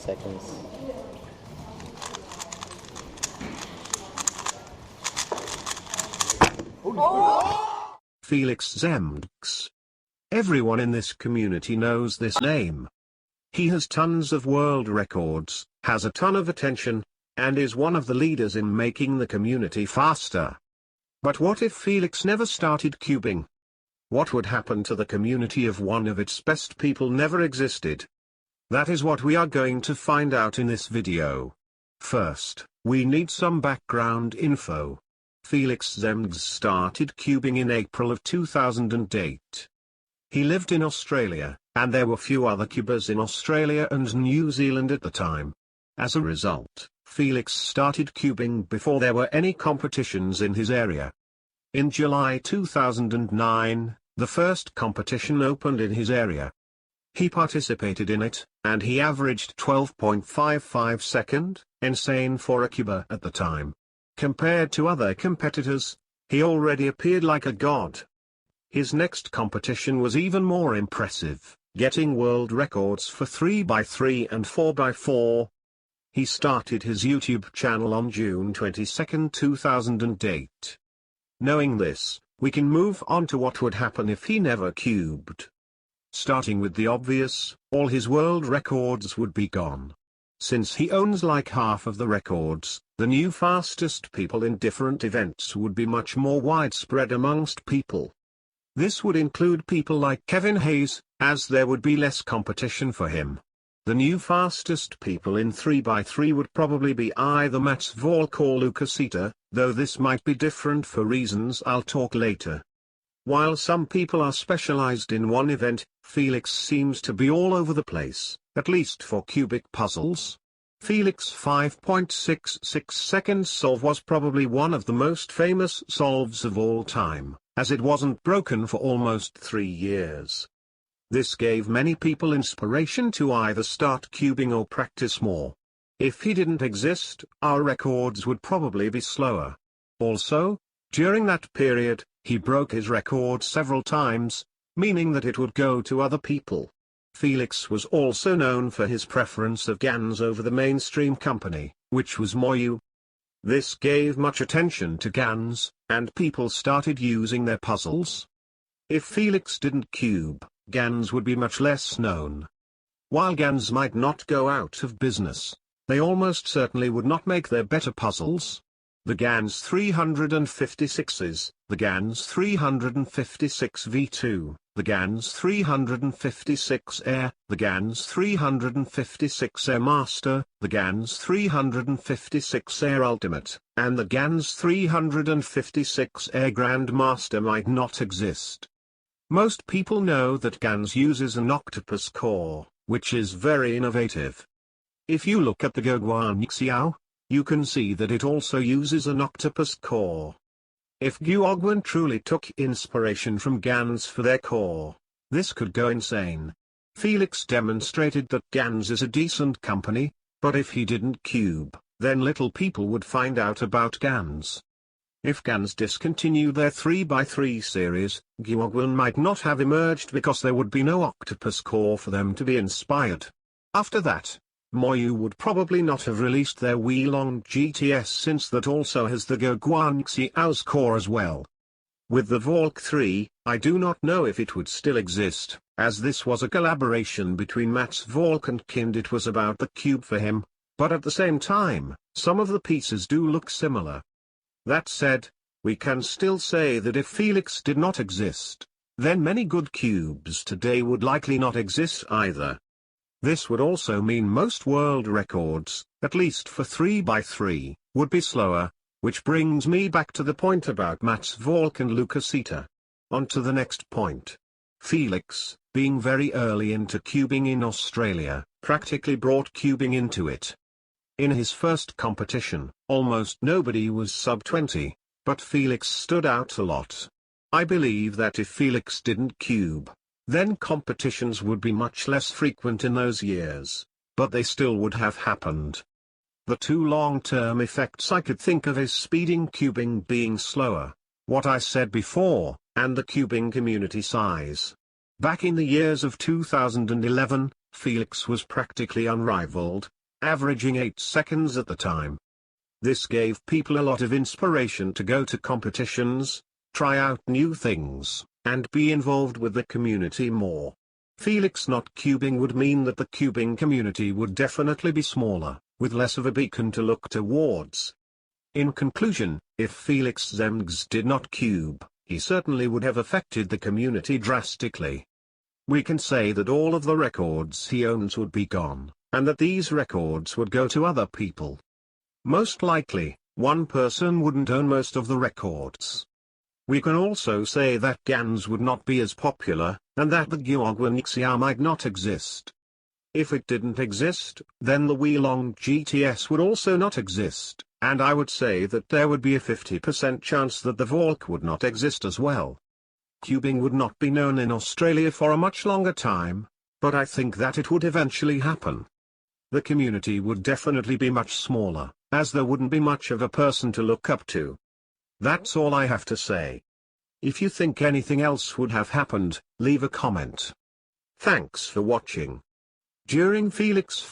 seconds. Feliks Zemdegs. Everyone in this community knows this name. He has tons of world records, has a ton of attention, and is one of the leaders in making the community faster. But what if Feliks never started cubing? What would happen to the community if one of its best people never existed? That is what we are going to find out in this video. First, we need some background info. Feliks Zemdegs started cubing in April of 2008. He lived in Australia, and there were few other cubers in Australia and New Zealand at the time. As a result, Feliks started cubing before there were any competitions in his area. In July 2009, the first competition opened in his area. He participated in it, and he averaged 12.55 seconds, insane for a cuber at the time. Compared to other competitors, he already appeared like a god. His next competition was even more impressive, getting world records for 3x3 and 4x4. He started his YouTube channel on June 22, 2008. Knowing this, we can move on to what would happen if he never cubed. Starting with the obvious, all his world records would be gone. Since he owns like half of the records, the new fastest people in different events would be much more widespread amongst people. This would include people like Kevin Hayes, as there would be less competition for him. The new fastest people in 3x3 would probably be either Mats Volk or Lukasita, though this might be different for reasons I'll talk later. While some people are specialized in one event, Feliks seems to be all over the place, at least for cubic puzzles. Feliks' 5.66 seconds solve was probably one of the most famous solves of all time, as it wasn't broken for almost 3 years. This gave many people inspiration to either start cubing or practice more. If he didn't exist, our records would probably be slower. Also, during that period, he broke his record several times, meaning that it would go to other people. Feliks was also known for his preference of Gans over the mainstream company, which was Moyu. This gave much attention to Gans, and people started using their puzzles. If Feliks didn't cube, Gans would be much less known. While Gans might not go out of business, they almost certainly would not make their better puzzles. The Gans 356s, the Gans 356 V2, the Gans 356 Air, the Gans 356 Air Master, the Gans 356 Air Ultimate, and the Gans 356 Air Grandmaster might not exist. Most people know that Gans uses an octopus core, which is very innovative. If you look at the Guoguan, you can see that it also uses an octopus core. If Guoguan truly took inspiration from Gans for their core, this could go insane. Feliks demonstrated that Gans is a decent company, but if he didn't cube, then little people would find out about Gans. If Gans discontinued their 3x3 series, Guoguan might not have emerged because there would be no octopus core for them to be inspired. After that, Moyu would probably not have released their Weilong GTS since that also has the Guoguan Xiao's core as well. With the Volk 3, I do not know if it would still exist, as this was a collaboration between Mats Volk and Kind. It was about the cube for him, but at the same time, some of the pieces do look similar. That said, we can still say that if Feliks did not exist, then many good cubes today would likely not exist either. This would also mean most world records, at least for 3x3, would be slower, which brings me back to the point about Mats Volk and Lukasita. On to the next point. Feliks, being very early into cubing in Australia, practically brought cubing into it. In his first competition, almost nobody was sub-20, but Feliks stood out a lot. I believe that if Feliks didn't cube, then competitions would be much less frequent in those years, but they still would have happened. The two long-term effects I could think of is speeding cubing being slower, what I said before, and the cubing community size. Back in the years of 2011, Feliks was practically unrivaled, averaging 8 seconds at the time. This gave people a lot of inspiration to go to competitions, try out new things, and be involved with the community more. Feliks not cubing would mean that the cubing community would definitely be smaller, with less of a beacon to look towards. In conclusion, if Feliks Zemdegs did not cube, he certainly would have affected the community drastically. We can say that all of the records he owns would be gone, and that these records would go to other people. Most likely, one person wouldn't own most of the records. We can also say that Gans would not be as popular, and that the Gyogwanixia might not exist. If it didn't exist, then the Weelong GTS would also not exist, and I would say that there would be a 50% chance that the Volk would not exist as well. Cubing would not be known in Australia for a much longer time, but I think that it would eventually happen. The community would definitely be much smaller, as there wouldn't be much of a person to look up to. That's all I have to say. If you think anything else would have happened, leave a comment. Thanks for watching. During Feliks